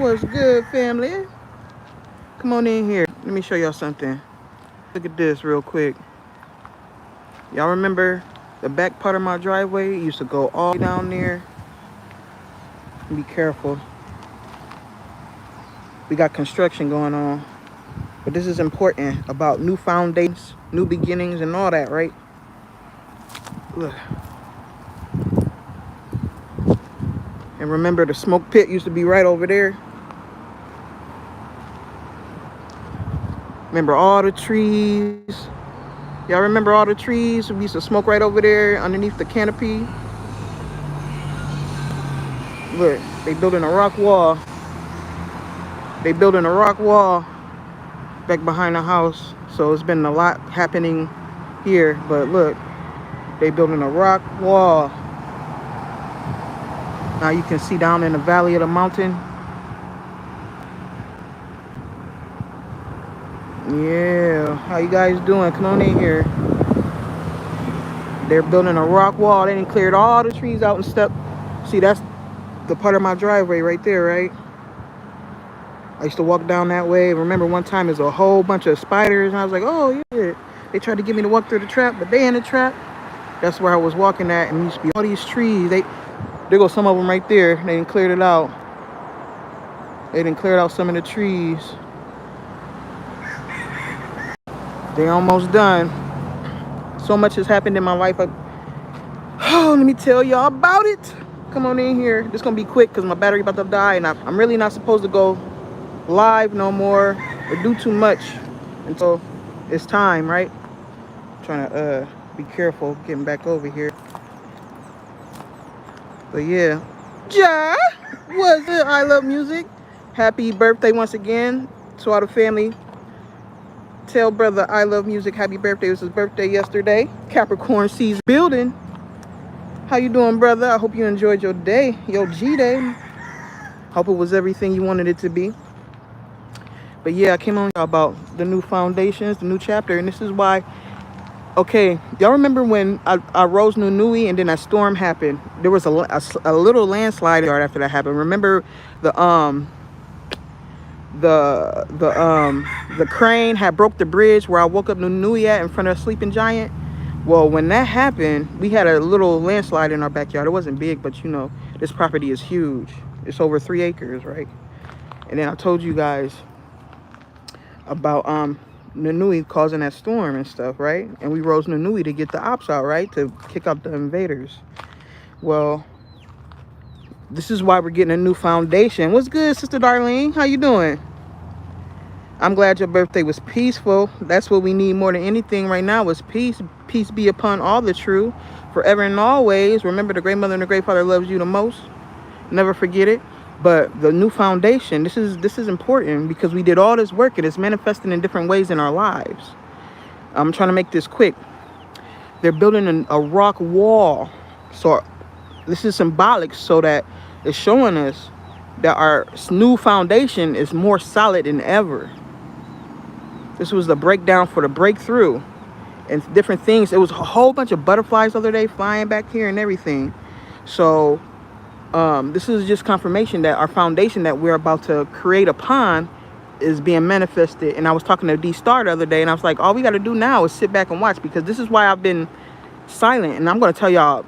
What's good, family? Come on in here. Let me show y'all something. Look at this real quick. Y'all remember the back part of my driveway? It used to go all down there. Be careful. We got construction going on. But this is important about new foundations, new beginnings, and all that, right? Look. And remember, the smoke pit used to be right over there. Remember all the trees. Y'all remember all the trees? We used to smoke right over there underneath the canopy. Look, they building a rock wall. They building a rock wall back behind the house. So it's been a lot happening here. But look, they building a rock wall. Now you can see down in the valley of the mountain. Yeah, how you guys doing? Come on in here. They're building a rock wall. They done cleared all the trees out and stuff. See, that's the part of my driveway right there, right? I used to walk down that way. Remember one time there's a whole bunch of spiders, and I was like, oh yeah. They tried to get me to walk through the trap, but they in the trap. That's where I was walking at, and used to be all these trees. There go some of them right there. They done cleared it out. They done cleared out some of the trees. They almost done. So much has happened in my life. Oh, let me tell y'all about it. Come on in here. This gonna be quick because my battery about to die, and I'm really not supposed to go live no more or do too much until it's time, right? I'm trying to be careful getting back over here. But yeah. Ja, what's it? I love music. Happy birthday once again to all the family. Tell brother I love music happy birthday. It was his birthday yesterday. Capricorn season building. How you doing, brother? I hope you enjoyed your day, your G-Day. Hope it was everything you wanted it to be. But yeah, I came on about the new foundations, the new chapter, and this is why. Okay, y'all remember when I rose Nunui and then that storm happened? There was a little landslide after that happened. Remember the crane had broke the bridge where I woke up Nunui at in front of a sleeping giant? Well, when that happened, we had a little landslide in our backyard. It wasn't big, but you know, this property is huge. It's over 3 acres, right? And then I told you guys about Nunui causing that storm and stuff, right? And we rose Nunui to get the ops out, right? To kick out the invaders. Well, this is why we're getting a new foundation. What's good, Sister Darlene? How you doing? I'm glad your birthday was peaceful. That's what we need more than anything right now is peace. Peace be upon all the true, forever and always. Remember, the great mother and the great father loves you the most. Never forget it. But the new foundation, this is important because we did all this work and it's manifesting in different ways in our lives. I'm trying to make this quick. They're building a rock wall. So this is symbolic so that it's showing us that our new foundation is more solid than ever. This was the breakdown for the breakthrough and different things. It was a whole bunch of butterflies the other day flying back here and everything. So this is just confirmation that our foundation that we're about to create upon is being manifested. And I was talking to D-Star the other day, and I was like, all we got to do now is sit back and watch, because this is why I've been silent. And I'm going to tell y'all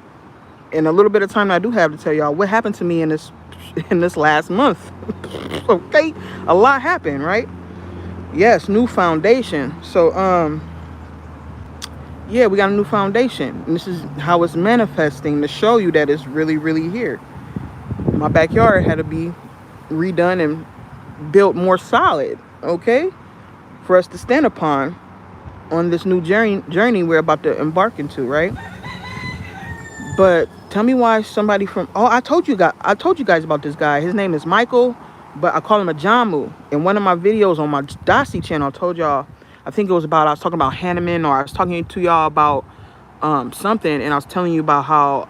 in a little bit of time I do have to tell y'all what happened to me in this last month. Okay, a lot happened, right? Yes, new foundation. So yeah, we got a new foundation, and this is how it's manifesting to show you that it's really, really here. My backyard had to be redone and built more solid, okay, for us to stand upon on this new journey we're about to embark into, right? But tell me why somebody from I told you guys about this guy. His name is Michael, but I call him a Jamu. In one of my videos on my Dasi channel, I told y'all, I think it was about, I was talking about Hanneman, or I was talking to y'all about something, and I was telling you about how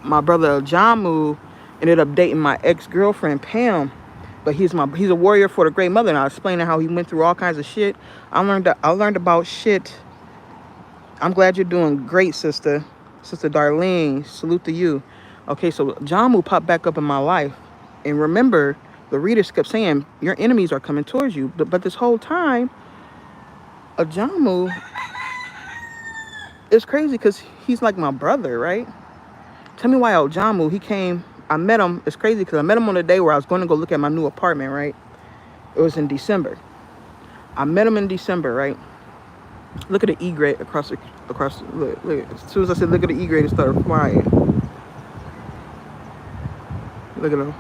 my brother Jamu ended up dating my ex-girlfriend Pam, but he's a warrior for the great mother, and I was explaining how he went through all kinds of shit. I learned about shit. I'm glad you're doing great, Sister Darlene. Salute to you. Okay, so Jamu popped back up in my life, and remember, the readers kept saying, your enemies are coming towards you. But this whole time, Ajamu, it's crazy because he's like my brother, right? Tell me why Ajamu, he came, I met him, it's crazy because I met him on the day where I was going to go look at my new apartment, right? It was in December. I met him in December, right? Look at the E grade across, look. As soon as I said look at the E grade, it started flying. Look at him.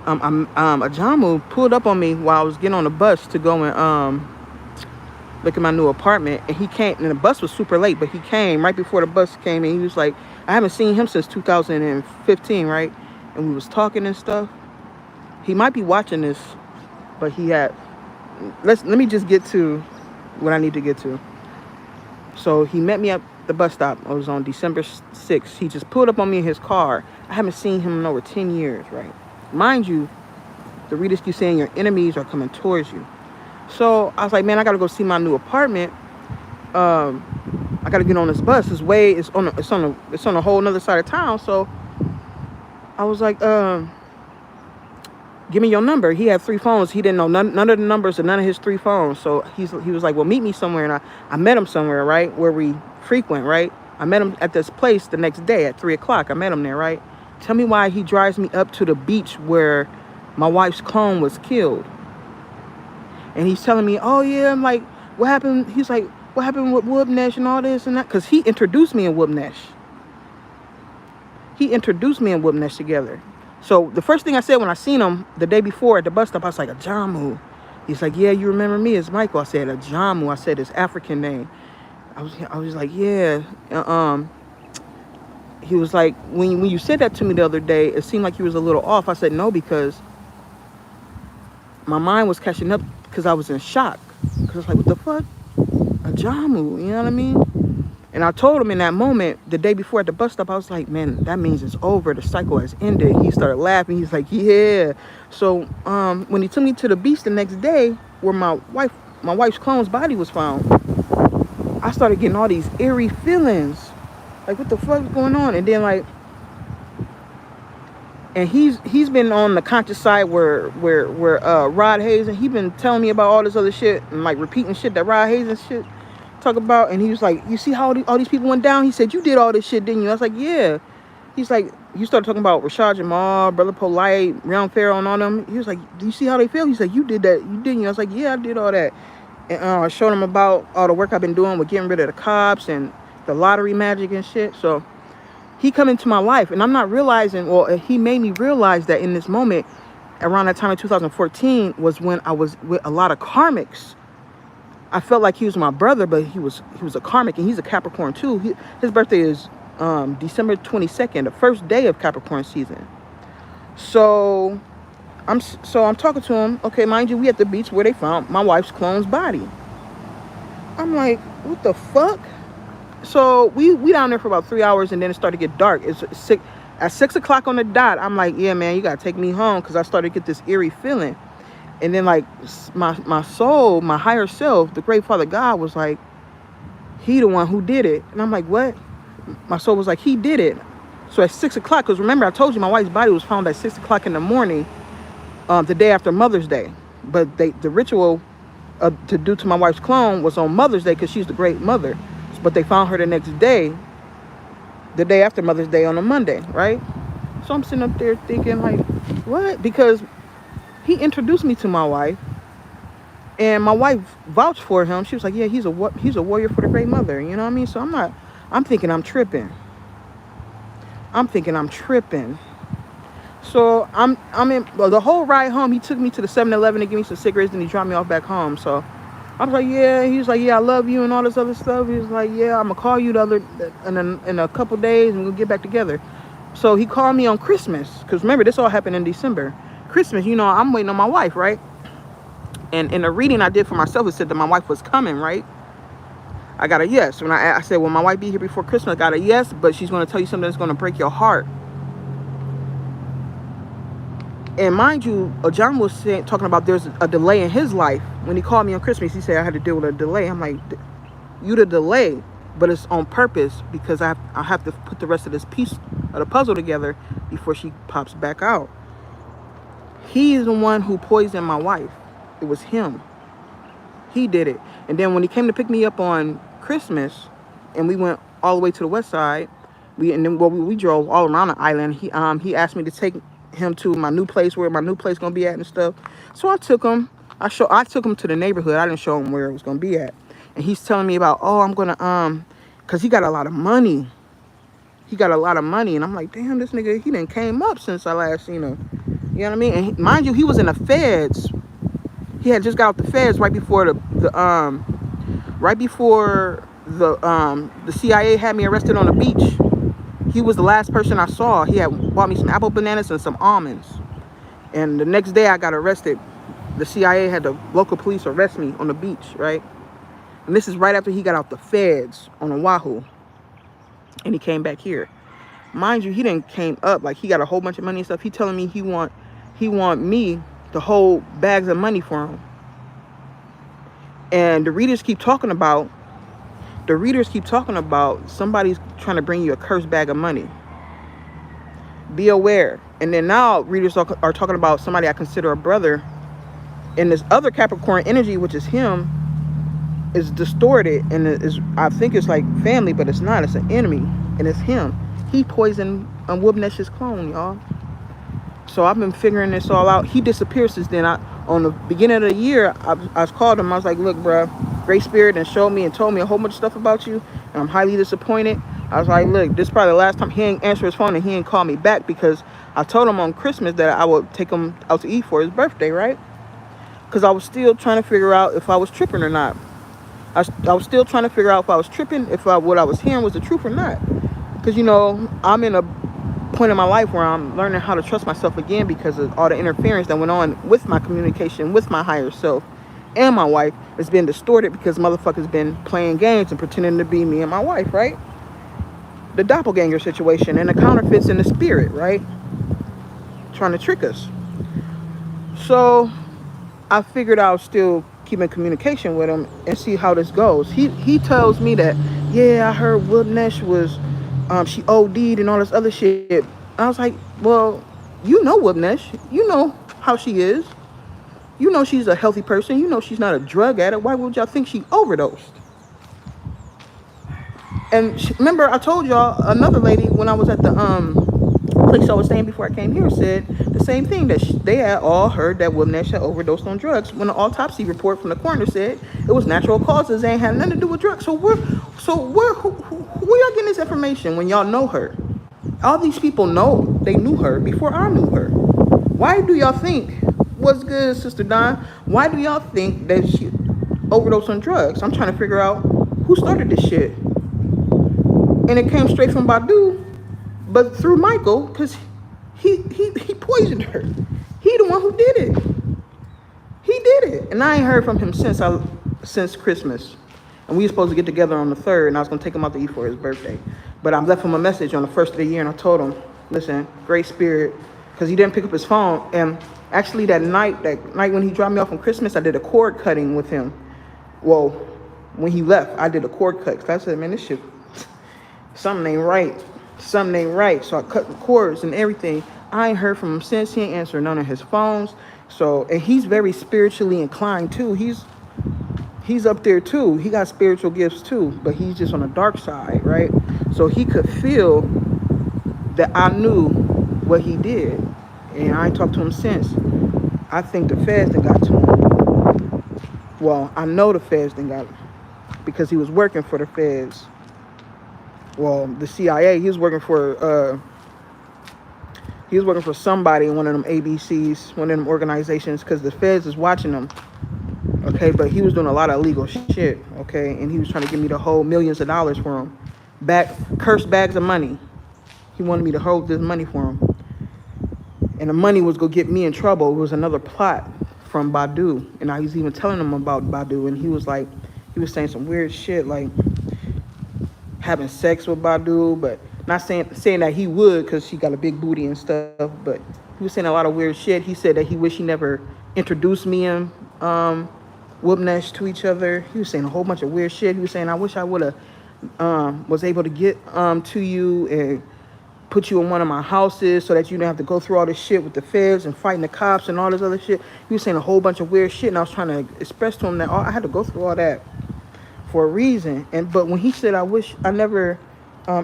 Ajamu pulled up on me while I was getting on the bus to go and look at my new apartment, and he came, and the bus was super late, but he came right before the bus came, and he was like, I haven't seen him since 2015, right? And we was talking and stuff. He might be watching this, but he had, let me just get to what I need to get to. So he met me at the bus stop. It was on December 6th. He just pulled up on me in his car. I haven't seen him in over 10 years, right? Mind you, the readers keep saying your enemies are coming towards you. So I was like, man, I gotta go see my new apartment. I gotta get on this bus. It's on a whole nother side of town. So I was like, give me your number. He had 3 phones. He didn't know none of the numbers of none of his 3 phones. So he was like, well, meet me somewhere. And I met him somewhere, right, where we frequent, right? I met him at this place the next day at 3 o'clock. I met him there, right? Tell me why he drives me up to the beach where my wife's clone was killed. And he's telling me, oh, yeah, I'm like, what happened? He's like, what happened with Wubnesh and all this and that? Because he introduced me and Wubnesh. He introduced me and Wubnesh together. So the first thing I said when I seen him the day before at the bus stop, I was like, Ajamu. He's like, yeah, you remember me? It's Michael. I said, Ajamu. I said his African name. I was like, yeah. He was like, when you said that to me the other day, it seemed like you was a little off. I said, no, because my mind was catching up because I was in shock. Because I was like, what the fuck? Ajamu, you know what I mean? And I told him in that moment, the day before at the bus stop, I was like, man, that means it's over. The cycle has ended. He started laughing. He's like, yeah. So when he took me to the beach the next day where my wife's clone's body was found, I started getting all these eerie feelings. Like, what the fuck is going on? And then, like, and he's been on the conscious side where Rod Hayes, and he been telling me about all this other shit and, like, repeating shit that Rod Hayes and shit talk about. And he was like, you see how all these people went down? He said, you did all this shit, didn't you? I was like, yeah. He's like, you started talking about Rashad Jamal, Brother Polite, Round Pharaoh, and all them. He was like, do you see how they feel? He's like, you did that, you didn't you? I was like, yeah, I did all that. And I showed him about all the work I've been doing with getting rid of the cops and the lottery magic and shit. So he come into my life, and I'm not realizing, well, he made me realize that in this moment, around that time in 2014, was when I was with a lot of karmics. I felt like he was my brother, but he was a karmic, and he's a Capricorn too. His birthday is December 22nd, the first day of Capricorn season. So I'm talking to him. Okay, mind you, we at the beach where they found my wife's clone's body. I'm like, what the fuck? So we down there for about 3 hours, and then it started to get dark. At 6 o'clock on the dot, I'm like, yeah, man, you gotta take me home, because I started to get this eerie feeling. And then, like, my soul, my higher self, the great Father God, was like, he the one who did it. And I'm like, what? My soul was like, he did it. So at 6 o'clock, because remember, I told you my wife's body was found at 6 o'clock in the morning, the day after Mother's Day. But the ritual to do to my wife's clone was on Mother's Day, because she's the great mother. But they found her the next day, the day after Mother's Day, on a Monday, right? So I'm sitting up there thinking, like, what? Because he introduced me to my wife, and my wife vouched for him. She was like, yeah, he's a warrior for the great mother. You know what I mean? So I'm thinking I'm tripping. So I'm in, well, the whole ride home, he took me to the 7-Eleven to give me some cigarettes, and he dropped me off back home. So I was like, yeah. He was like, yeah, I love you and all this other stuff. He was like, yeah, I'm gonna call you in a couple days, and we'll get back together. So he called me on Christmas, because remember, this all happened in December. Christmas, you know, I'm waiting on my wife, right? And in the reading I did for myself, it said that my wife was coming, right? I got a yes. When I said, will my wife be here before Christmas? I got a yes, but she's going to tell you something that's going to break your heart. And mind you, John was talking about there's a delay in his life. When he called me on Christmas, he said I had to deal with a delay. I'm like, you the delay, but it's on purpose, because I have to put the rest of this piece of the puzzle together before she pops back out. He's the one who poisoned my wife. It was him. He did it. And then when he came to pick me up on Christmas, and we went all the way to the west side, we drove all around the island. He asked me to take him to my new place, where my new place gonna be at and stuff. So I took him. I took him to the neighborhood. I didn't show him where it was gonna be at. And he's telling me about, oh, I'm gonna cause he got a lot of money. He got a lot of money, and I'm like, damn, this nigga, he done came up since I last, you know what I mean? And mind you, he was in the feds. He had just got out the feds right before the CIA had me arrested on the beach. He was the last person I saw. He had bought me some apple bananas and some almonds. And the next day I got arrested. The CIA had the local police arrest me on the beach, right? And this is right after he got out the feds on Oahu. And he came back here. Mind you, he didn't came up, like he got a whole bunch of money and stuff. He telling me he want me to hold bags of money for him. And the readers keep talking about somebody's trying to bring you a cursed bag of money. Be aware. And then now readers are talking about somebody I consider a brother. And this other Capricorn energy, which is him, is distorted, and I think it's like family, but it's not. It's an enemy, and it's him. He poisoned Wubnesh's clone, y'all. So I've been figuring this all out. He disappeared since then. On the beginning of the year, I called him. I was like, look, bro, Great Spirit and showed me and told me a whole bunch of stuff about you, and I'm highly disappointed. I was like, look, this is probably the last time. He ain't answer his phone, and he ain't call me back, because I told him on Christmas that I would take him out to eat for his birthday, right? Because I was still trying to figure out if I was tripping or not. I was still trying to figure out if I was tripping, if what I was hearing was the truth or not. Because, you know, I'm in a point in my life where I'm learning how to trust myself again, because of all the interference that went on with my communication with my higher self and my wife. It's been distorted because motherfuckers been playing games and pretending to be me and my wife, right? The doppelganger situation and the counterfeits in the spirit, right? Trying to trick us. So I figured I'll still keep in communication with him and see how this goes. He tells me that, yeah, I heard Wubnesh was, she OD'd and all this other shit. I was like, well, you know Wubnesh. You know how she is. You know she's a healthy person. You know she's not a drug addict. Why would y'all think she overdosed? And remember, I told y'all, another lady, when I was at the place I was staying before I came here, said the same thing, that they had all heard that Wubnesh had overdosed on drugs, when the autopsy report from the coroner said it was natural causes, ain't had nothing to do with drugs. So who y'all getting this information when y'all know her? All these people know, they knew her before I knew her. Why do y'all think, what's good, Sister Don? Why do y'all think that she overdosed on drugs? I'm trying to figure out who started this shit. And it came straight from Badu, but through Michael, because he poisoned her. He the one who did it. He did it. And I ain't heard from him since Christmas. And we were supposed to get together on the 3rd, and I was going to take him out to eat for his birthday. But I left him a message on the 1st of the year, and I told him, listen, Great Spirit, because he didn't pick up his phone. And actually that night when he dropped me off on Christmas, I did a cord cutting with him. Well, when he left, I did a cord cut, because I said, man, this shit, something ain't right. Something ain't right. So I cut the cords and everything. I ain't heard from him since. He ain't answered none of his phones. So, and he's very spiritually inclined too. He's up there too. He got spiritual gifts too, but he's just on the dark side, right? So he could feel that I knew what he did, and I ain't talked to him since. I think the feds done got to him. Well, I know the feds done got him because he was working for the feds. Well, the CIA, he was working for somebody in one of them ABCs, one of them organizations, because the feds is watching him. Okay, but he was doing a lot of illegal shit, okay, and he was trying to give me to hold millions of dollars for him. Cursed bags of money. He wanted me to hold this money for him. And the money was going to get me in trouble. It was another plot from Badu. And I was even telling him about Badu, and he was saying some weird shit, like having sex with Badu, but not saying that he would, because she got a big booty and stuff, but he was saying a lot of weird shit. He said that he wished he never introduced me and Wubnesh to each other. He was saying a whole bunch of weird shit. He was saying, I wish I would have was able to get to you, and put you in one of my houses so that you don't have to go through all this shit with the feds and fighting the cops and all this other shit. He was saying a whole bunch of weird shit, and I was trying to express to him that I had to go through all that for a reason. But when he said, I wish I never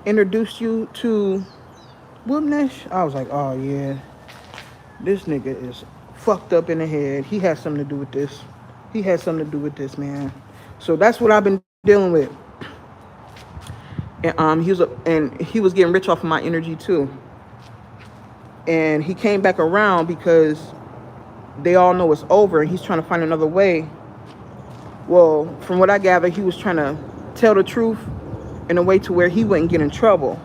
introduced you to Woodnesh, I was like, oh yeah, this nigga is fucked up in the head. He has something to do with this. He had something to do with this, man. So that's what I've been dealing with. And he was getting rich off of my energy too. And he came back around because they all know it's over, and he's trying to find another way. Well, from what I gather, he was trying to tell the truth in a way to where he wouldn't get in trouble.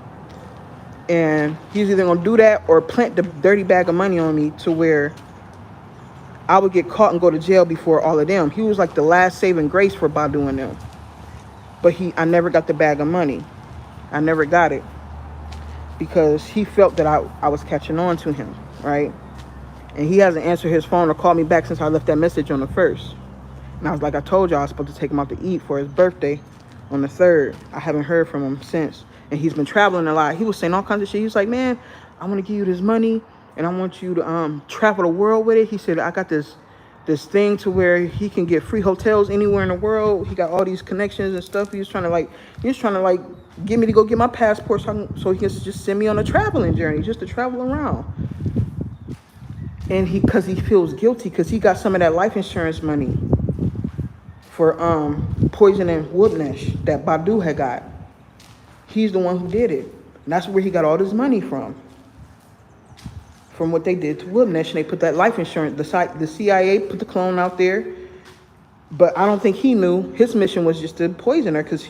And he's either gonna do that or plant the dirty bag of money on me to where I would get caught and go to jail before all of them. He was like the last saving grace for Badu and them. But I never got the bag of money. I never got it because he felt that I was catching on to him, right? And he hasn't answered his phone or called me back since I left that message on the 1st. And I was like, I told y'all I was supposed to take him out to eat for his birthday on the 3rd. I haven't heard from him since. And he's been traveling a lot. He was saying all kinds of shit. He was like, man, I want to give you this money and I want you to travel the world with it. He said, I got this thing to where he can get free hotels anywhere in the world. He got all these connections and stuff. He was trying to get me to go get my passport so he can just send me on a traveling journey, just to travel around. And because he feels guilty because he got some of that life insurance money for poisoning Woodnesh that Badu had got. He's the one who did it. And that's where he got all this money from what they did to Woodnesh. And they put that life insurance, the CIA put the clone out there. But I don't think he knew his mission was just to poison her, because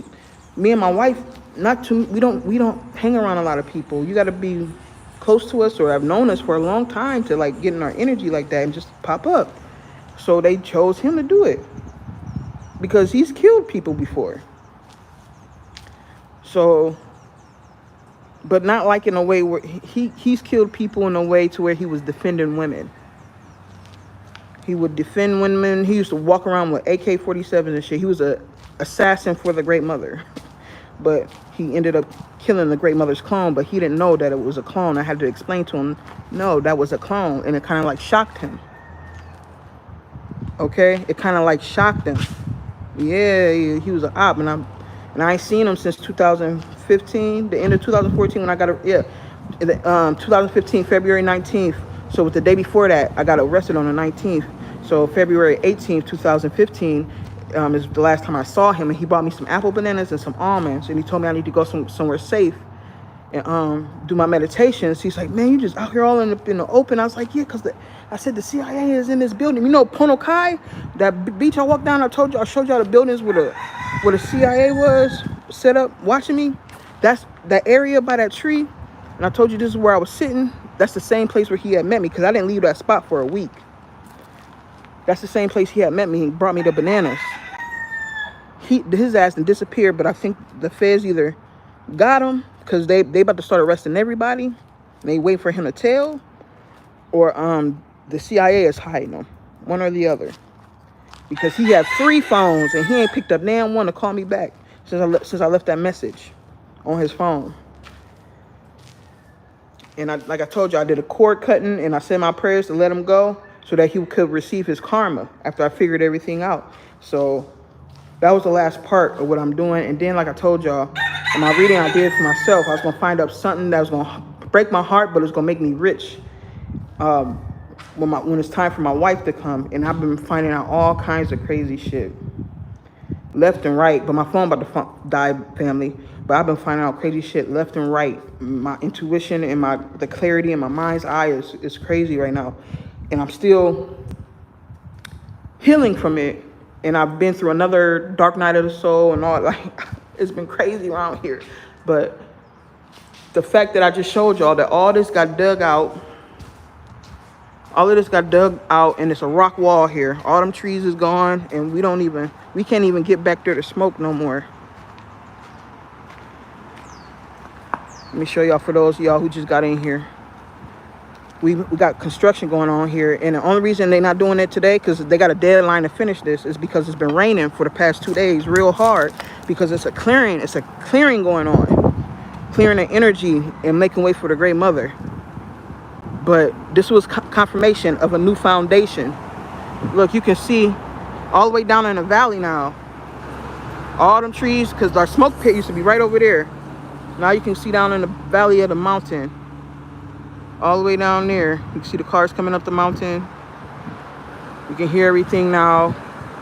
me and my wife, we don't hang around a lot of people. You got to be close to us or have known us for a long time to like get in our energy like that and just pop up. So they chose him to do it because he's killed people before. So, but not like in a way where he's killed people in a way to where he was defending women. He would defend women. He used to walk around with AK-47s and shit. He was a assassin for the Great Mother. But he ended up killing the Great Mother's clone, but he didn't know that it was a clone. I had to explain to him, no, that was a clone. And it kind of like shocked him. Okay? It kind of like shocked him. Yeah, he was an op. And I ain't seen him since 2015, the end of 2014 when I got 2015, February 19th. So with the day before that, I got arrested on the 19th. So February 18th, 2015 is the last time I saw him, and he bought me some apple bananas and some almonds, and he told me I need to go somewhere safe and do my meditations. He's like, man, you just out here all in the open. I was like, yeah, because I said the CIA is in this building. You know Pono Kai, that beach I walked down, I showed y'all the buildings where the CIA was set up watching me. That's that area by that tree. And I told you this is where I was sitting. That's the same place where he had met me, because I didn't leave that spot for a week. That's the same place he had met me and brought me the bananas. His ass done disappeared, but I think the feds either got him because they about to start arresting everybody and they wait for him to tell, or the CIA is hiding him, one or the other, because he had 3 phones and he ain't picked up damn one to call me back since I left that message on his phone. And like I told you, I did a cord cutting and I said my prayers to let him go so that he could receive his karma after I figured everything out. So that was the last part of what I'm doing. And then, like I told y'all, in my reading I did for myself, I was going to find out something that was going to break my heart, but it's going to make me rich when it's time for my wife to come. And I've been finding out all kinds of crazy shit left and right. But my phone about to die, family. But I've been finding out crazy shit left and right. My intuition and the clarity in my mind's eye is crazy right now. And I'm still healing from it. And I've been through another dark night of the soul and all. Like, it's been crazy around here. But the fact that I just showed y'all that all this got dug out. All of this got dug out, and it's a rock wall here. All them trees is gone, and we can't even get back there to smoke no more. Let me show y'all, for those of y'all who just got in here. We got construction going on here, and the only reason they're not doing it today, because they got a deadline to finish this, is because it's been raining for the past 2 days real hard, because it's a clearing going on. clearing the energy and making way for the Great Mother. But this was confirmation of a new foundation. Look, you can see all the way down in the valley now. All them trees, because our smoke pit used to be right over there. Now you can see down in the valley of the mountain. All the way down there. You can see the cars coming up the mountain. You can hear everything now.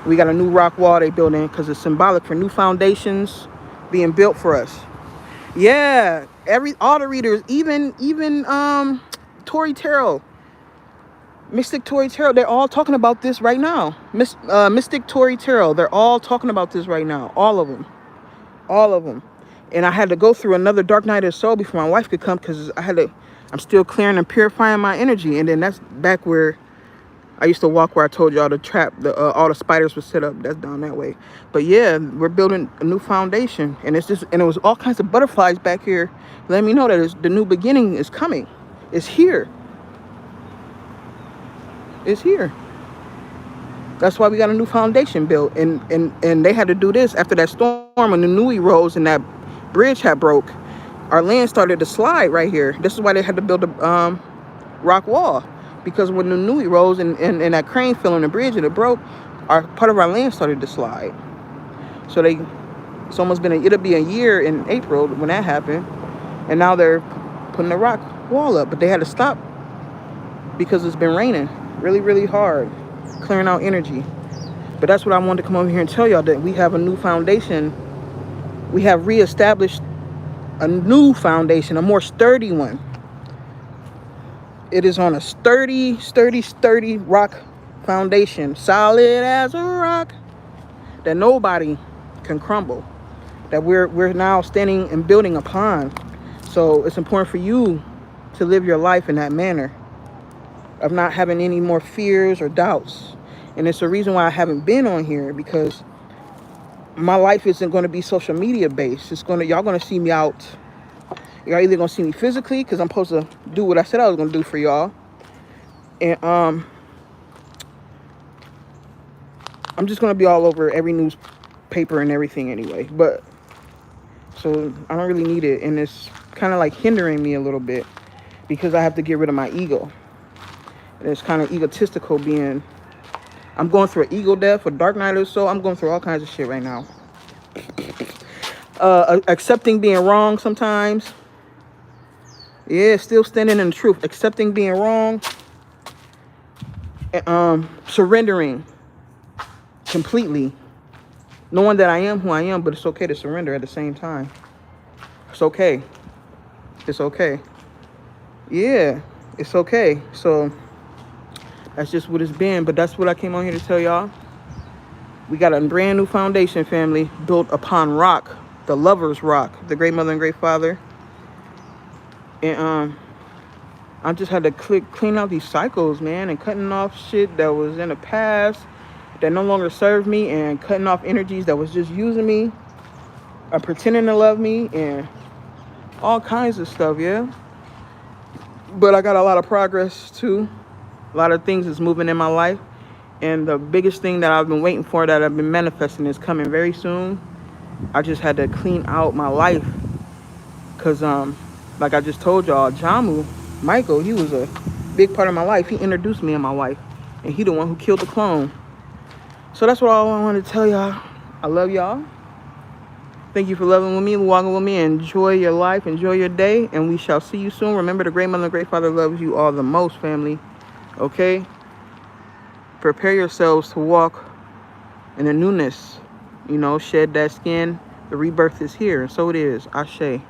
We got a new rock wall they building because it's symbolic for new foundations being built for us. Yeah, all the readers, even Tori Terrell, Mystic Tori Terrell, they're all talking about this right now. Mystic Tori Terrell, they're all talking about this right now. All of them. And I had to go through another dark night of the soul before my wife could come because I'm still clearing and purifying my energy. And then that's back where I used to walk, where I told y'all the trap, all the spiders were set up. That's down that way. But yeah, we're building a new foundation, and it was all kinds of butterflies back here, letting me know that the new beginning is coming. It's here. It's here. That's why we got a new foundation built, and they had to do this after that storm when the Nui rose and that bridge had broke. Our land started to slide right here. This is why they had to build a rock wall. Because when the Nui rose and that crane fell on the bridge and it broke, part of our land started to slide. So it's almost it'll be a year in April when that happened. And now they're putting the rock wall up. But they had to stop because it's been raining really, really hard, clearing out energy. But that's what I wanted to come over here and tell y'all, that we have a new foundation. We have reestablished a new foundation, a more sturdy one. It is on a sturdy rock foundation, solid as a rock, that nobody can crumble, that we're now standing and building upon. So it's important for you to live your life in that manner of not having any more fears or doubts. And it's the reason why I haven't been on here, because my life isn't going to be social media based. Y'all gonna see me out. Y'all either gonna see me physically, because I'm supposed to do what I said I was gonna do for y'all, and I'm just gonna be all over every newspaper and everything anyway. But so I don't really need it, and it's kind of like hindering me a little bit because I have to get rid of my ego. And it's kind of egotistical being. I'm going through an ego death, a dark night or so. I'm going through all kinds of shit right now. Accepting being wrong sometimes. Yeah, still standing in the truth, accepting being wrong, and surrendering completely, knowing that I am who I am, but it's okay to surrender at the same time. It's okay. It's okay. Yeah, it's okay. So that's just what it's been. But that's what I came on here to tell y'all. We got a brand new foundation, family, built upon rock, the lover's rock, the Great Mother and Great Father. And I just had to clean out these cycles, man, and cutting off shit that was in the past that no longer served me, and cutting off energies that was just using me, pretending to love me, and all kinds of stuff, yeah. But I got a lot of progress too. A lot of things is moving in my life, and the biggest thing that I've been waiting for, that I've been manifesting, is coming very soon. I just had to clean out my life, because like I just told y'all, Jamu, Michael, he was a big part of my life. He introduced me and my wife, and he the one who killed the clone. So that's what all I want to tell y'all. I love y'all. Thank you for loving with me, walking with me. Enjoy your life, enjoy your day, and we shall see you soon. Remember, the Great Mother and Great Father loves you all the most, family. Okay? Prepare yourselves to walk in the newness. You know, shed that skin. The rebirth is here, and so it is. Ashe.